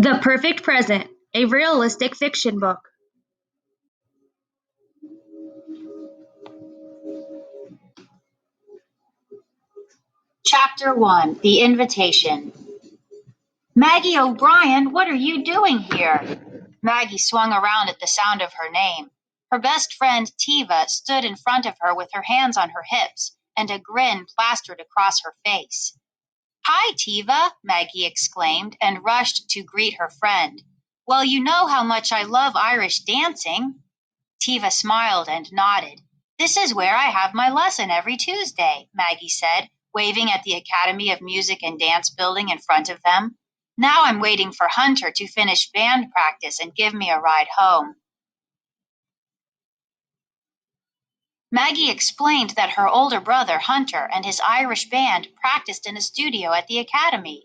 The Perfect Present, a realistic fiction book. Chapter 1 The Invitation. Maggie O'Brien, what are you doing here? Maggie swung around at the sound of her name. Her best friend, Tiva, stood in front of her with her hands on her hips and a grin plastered across her face. Hi, Tiva, Maggie exclaimed and rushed to greet her friend. Well, you know how much I love Irish dancing. Tiva smiled and nodded. This is where I have my lesson every Tuesday, Maggie said, waving at the Academy of Music and Dance building in front of them. Now I'm waiting for Hunter to finish band practice and give me a ride home. Maggie explained that her older brother, Hunter, and his Irish band practiced in a studio at the Academy.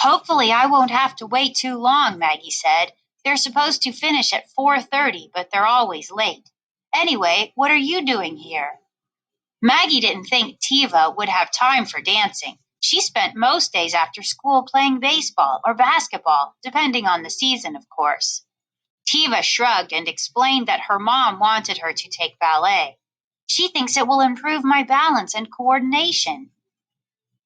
Hopefully I won't have to wait too long, Maggie said. They're supposed to finish at 4:30, but they're always late. Anyway, what are you doing here? Maggie didn't think Tiva would have time for dancing. She spent most days after school playing baseball or basketball, depending on the season, of course. Tiva shrugged and explained that her mom wanted her to take ballet. She thinks it will improve my balance and coordination.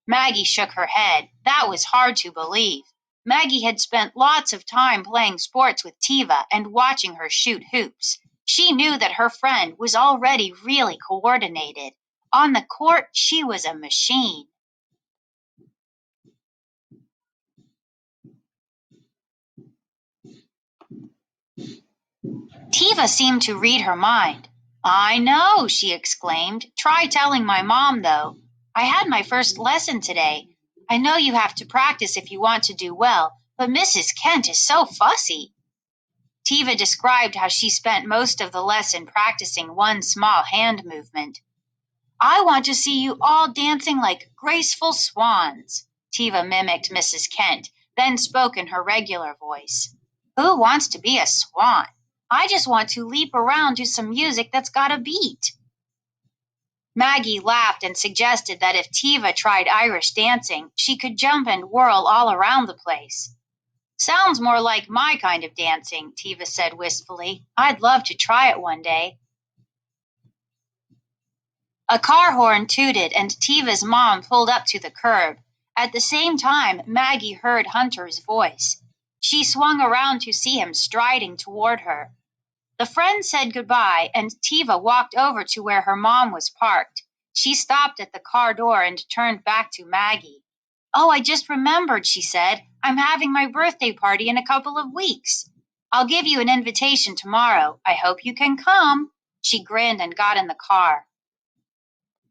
Maggie shook her head. That was hard to believe. Maggie had spent lots of time playing sports with Tiva and watching her shoot hoops. She knew that her friend was already really coordinated. On the court, she was a machine. Tiva seemed to read her mind. I know, she exclaimed. Try telling my mom, though. I had my first lesson today. I know you have to practice if you want to do well, but Mrs. Kent is so fussy. Tiva described how she spent most of the lesson practicing one small hand movement. I want to see you all dancing like graceful swans. Tiva mimicked Mrs. Kent, then spoke in her regular voice. Who wants to be a swan? I just want to leap around to some music that's got a beat. Maggie laughed and suggested that if Tiva tried Irish dancing, she could jump and whirl all around the place. Sounds more like my kind of dancing, Tiva said wistfully. I'd love to try it one day. A car horn tooted and Tiva's mom pulled up to the curb. At the same time, Maggie heard Hunter's voice. She swung around to see him striding toward her. The friend said goodbye, and Tiva walked over to where her mom was parked. She stopped at the car door and turned back to Maggie. Oh, I just remembered, she said. I'm having my birthday party in a couple of weeks. I'll give you an invitation tomorrow. I hope you can come. She grinned and got in the car.